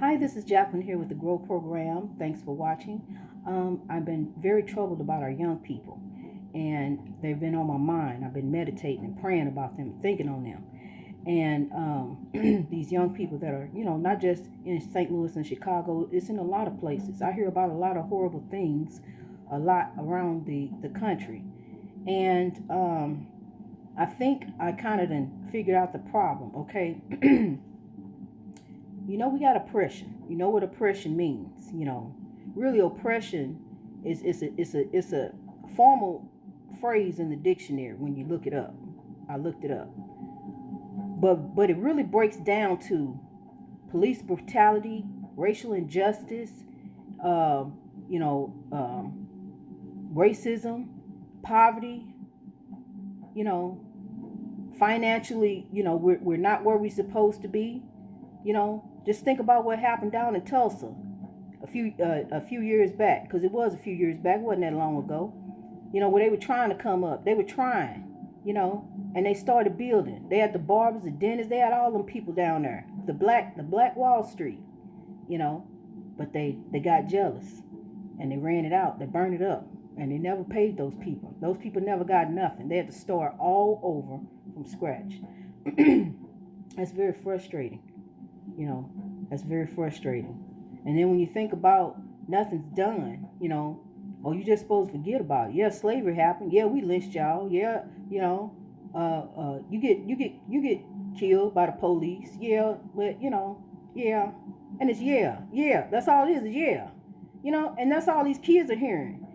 Hi, this is Jacqueline here with the Grow Program. Thanks for watching. I've been very troubled about our young people, and they've been on my mind. I've been meditating and praying about them, thinking on them. And these young people that are, not just in St. Louis and Chicago, it's in a lot of places. I hear about a lot of horrible things a lot around the country. And I think I kind of then figured out the problem, okay? We got oppression. You know what oppression means. Really oppression is a formal phrase in the dictionary when you look it up. I looked it up. But it really breaks down to police brutality, racial injustice, racism, poverty, financially, we're not where we're supposed to be. Just think about what happened down in Tulsa a few years back, because it was a few years back, it wasn't that long ago. Where they were trying to come up, they were trying, and they started building. They had the barbers, the dentists, they had all them people down there, the Black Wall Street, but they got jealous and they ran it out, they burned it up, and they never paid those people. Those people never got nothing. They had to start all over from scratch. That's very frustrating. That's very frustrating. And then when you think about nothing's done, you just supposed to forget about it. Yeah, slavery happened. Yeah, we lynched y'all. Yeah, you get killed by the police. Yeah, but yeah, and it's yeah. That's all it is yeah, and that's all these kids are hearing.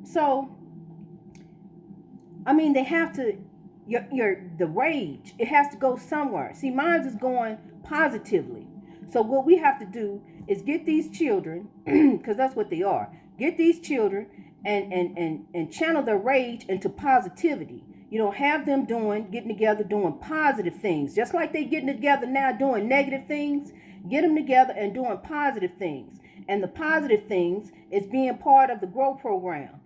So, I mean, they have to. The rage, it has to go somewhere. See, mine is going positively. So what we have to do is get these children, because that's what they are. Get these children and channel their rage into positivity. Have them getting together, doing positive things. Just like they getting together now doing negative things, get them together and doing positive things. And the positive things is being part of the Grow Program.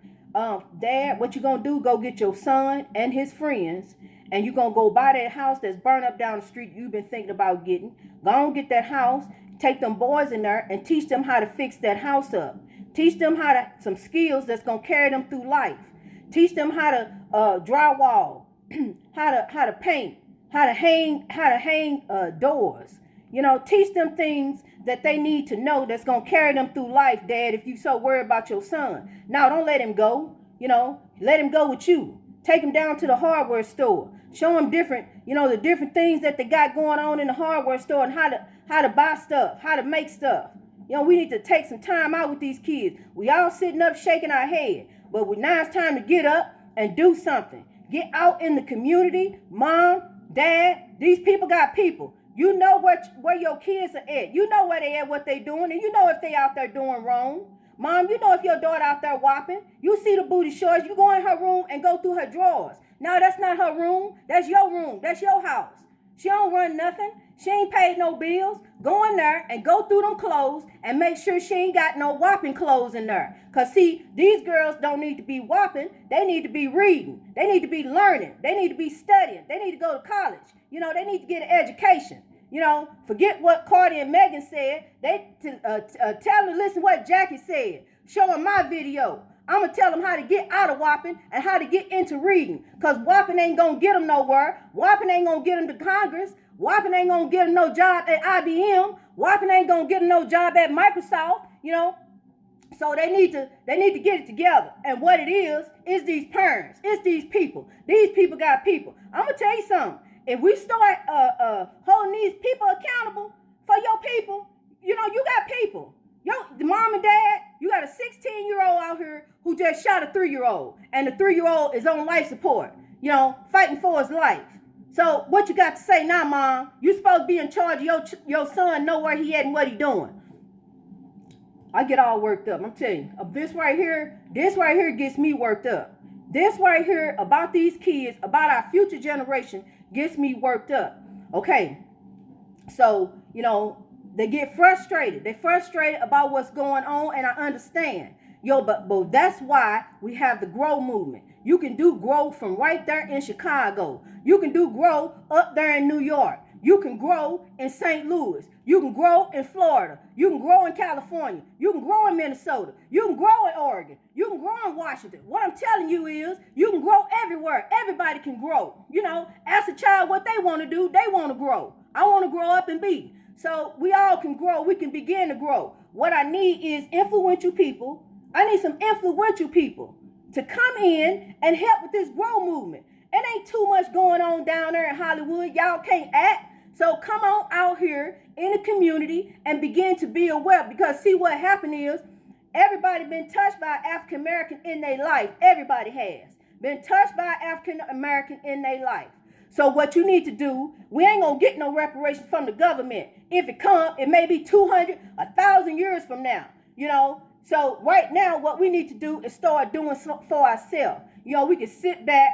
Dad, what you gonna do? Go get your son and his friends, and you gonna go buy that house that's burned up down the street you've been thinking about getting. Go on, get that house, take them boys in there and teach them how to fix that house up. Teach them some skills that's gonna carry them through life. Teach them how to drywall, how to paint, how to hang doors. Teach them things that they need to know that's going to carry them through life, Dad, if you so worried about your son. Now, don't let him go. Let him go with you. Take him down to the hardware store. Show him the different things that they got going on in the hardware store and how to buy stuff, how to make stuff. We need to take some time out with these kids. We all sitting up shaking our head. But now it's time to get up and do something. Get out in the community. Mom, Dad, these people got people. You know where your kids are at. You know where they at, what they doing, and you know if they out there doing wrong. Mom, you know if your daughter out there whopping. You see the booty shorts, you go in her room and go through her drawers. No, that's not her room. That's your room. That's your house. She don't run nothing. She ain't paid no bills. Go in there and go through them clothes and make sure she ain't got no whopping clothes in there. Because, see, these girls don't need to be whopping. They need to be reading. They need to be learning. They need to be studying. They need to go to college. They need to get an education. Forget what Cardi and Megan said. They tell them, listen what Jackie said. Show them my video. I'm going to tell them how to get out of whopping and how to get into reading. Because whopping ain't going to get them nowhere. Whopping ain't going to get them to Congress. Whopping ain't going to get them no job at IBM. Whopping ain't going to get them no job at Microsoft, So they need to get it together. And what it is these parents. It's these people. These people got people. I'm going to tell you something. If we start holding these people accountable for your people, you got people. The mom and dad, you got a 16-year-old out here who just shot a 3-year-old. And the 3-year-old is on life support, fighting for his life. So what you got to say now, Mom? You supposed to be in charge of your son, know where he at and what he doing. I get all worked up. I'm telling you, this right here gets me worked up. This right here about these kids, about our future generation, gets me worked up. Okay, so, they get frustrated. They're frustrated about what's going on, and I understand. But that's why we have the Grow movement. You can do Grow from right there in Chicago. You can do Grow up there in New York. You can grow in St. Louis. You can grow in Florida. You can grow in California. You can grow in Minnesota. You can grow in Oregon. You can grow in Washington. What I'm telling you is you can grow everywhere. Everybody can grow. Ask a child what they want to do. They want to grow. I want to grow up and be. So we all can grow. We can begin to grow. What I need is influential people. I need some influential people to come in and help with this grow movement. It ain't too much going on down there in Hollywood. Y'all can't act. So come on out here in the community and begin to be aware. Because see what happened is everybody been touched by African American in their life. Everybody has been touched by African American in their life. So what you need to do, we ain't gonna get no reparations from the government. If it come, it may be 200, 1,000 years from now. So right now, what we need to do is start doing for ourselves. We can sit back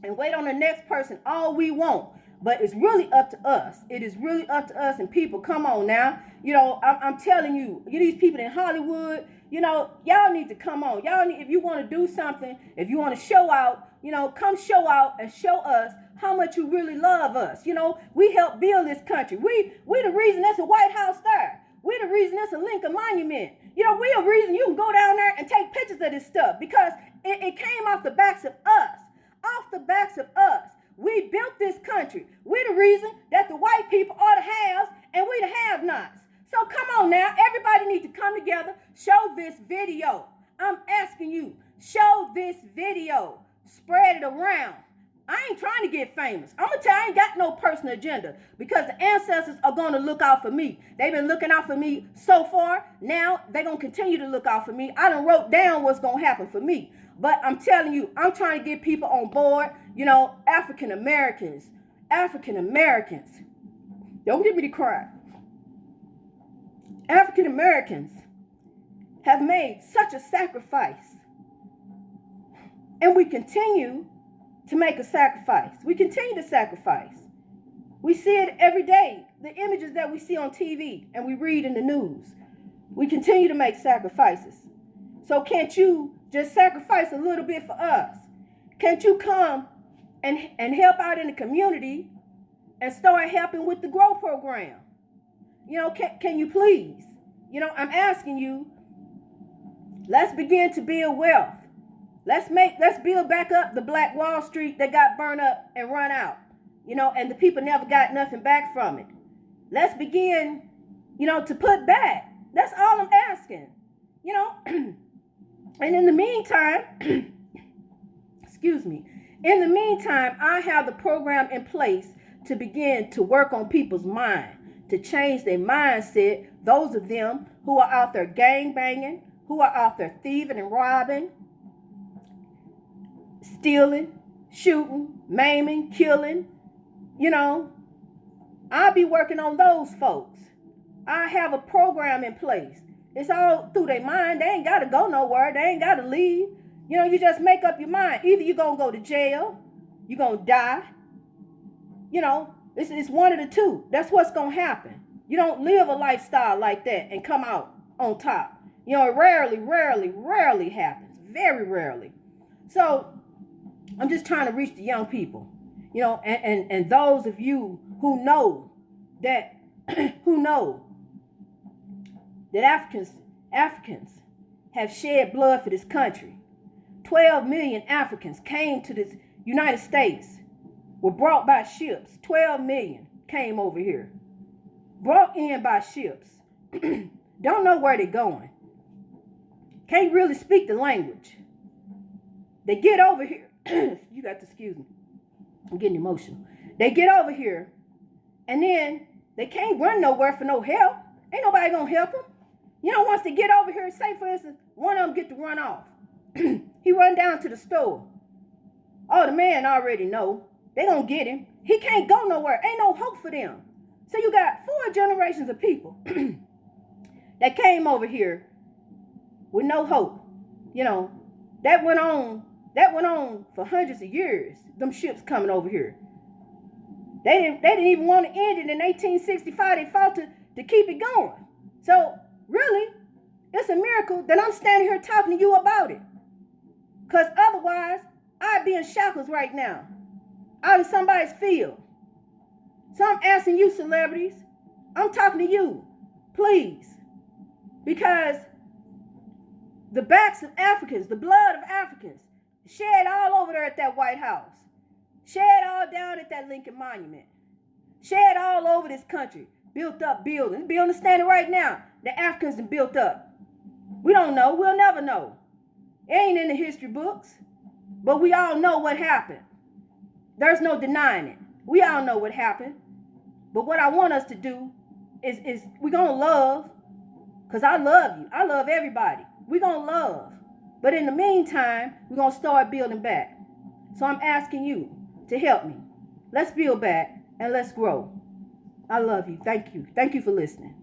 and wait on the next person all we want. But it's really up to us. It is really up to us. And people, come on now. I'm telling you, these people in Hollywood, y'all need to come on. Y'all need, if you want to do something, if you want to show out, come show out and show us how much you really love us. We helped build this country. We the reason there's a White House there. We the reason there's a Lincoln Monument. We the reason you can go down there and take pictures of this stuff because it came off the backs of us. Off the backs of us. We built this country. We the reason that the white people are the haves and we the have-nots. So come on now. Everybody need to come together. Show this video. I'm asking you. Show this video. Spread it around. I ain't trying to get famous. I'm going to tell you, I ain't got no personal agenda because the ancestors are going to look out for me. They've been looking out for me so far. Now they're going to continue to look out for me. I done wrote down what's going to happen for me. But I'm telling you, I'm trying to get people on board. African Americans. Don't get me to cry. African Americans have made such a sacrifice. And we continue to make a sacrifice. We continue to sacrifice. We see it every day. The images that we see on TV and we read in the news. We continue to make sacrifices. So can't you just sacrifice a little bit for us? Can't you come and help out in the community and start helping with the GROW program? Can you please? I'm asking you, let's begin to build wealth. Let's build back up the Black Wall Street that got burned up and run out, and the people never got nothing back from it. Let's begin, to put back. That's all I'm asking, And in the meantime, I have the program in place to begin to work on people's mind, to change their mindset. Those of them who are out there gang banging, who are out there thieving and robbing, stealing, shooting, maiming, killing, I'll be working on those folks. I have a program in place. It's all through their mind. They ain't got to go nowhere. They ain't got to leave. You just make up your mind. Either you're going to go to jail, you're going to die. It's one of the two. That's what's going to happen. You don't live a lifestyle like that and come out on top. It rarely happens. Very rarely. So I'm just trying to reach the young people, and those of you who know that, that Africans have shed blood for this country. 12 million Africans came to this United States, were brought by ships. 12 million came over here, brought in by ships. Don't know where they're going. Can't really speak the language. They get over here. You got to excuse me. I'm getting emotional. They get over here, and then they can't run nowhere for no help. Ain't nobody gonna help them. Once they get over here, say for instance, one of them get to run off. He run down to the store. Oh, the man already know. They gonna get him. He can't go nowhere. Ain't no hope for them. So you got 4 generations of people that came over here with no hope. That went on for hundreds of years. Them ships coming over here. They didn't even want to end it in 1865. They fought to keep it going. So really, it's a miracle that I'm standing here talking to you about it. Because otherwise, I'd be in shackles right now, out in somebody's field. So I'm asking you, celebrities, I'm talking to you, please, because the backs of Africans, the blood of Africans, shed all over there at that White House, shed all down at that Lincoln Monument, shed all over this country, built up buildings. Buildings standing right now, the Africans have built up. We don't know, we'll never know. It ain't in the history books, but we all know what happened. There's no denying it. We all know what happened. But what I want us to do is we're going to love, because I love you. I love everybody. We're going to love. But in the meantime, we're going to start building back. So I'm asking you to help me. Let's build back and let's grow. I love you. Thank you. Thank you for listening.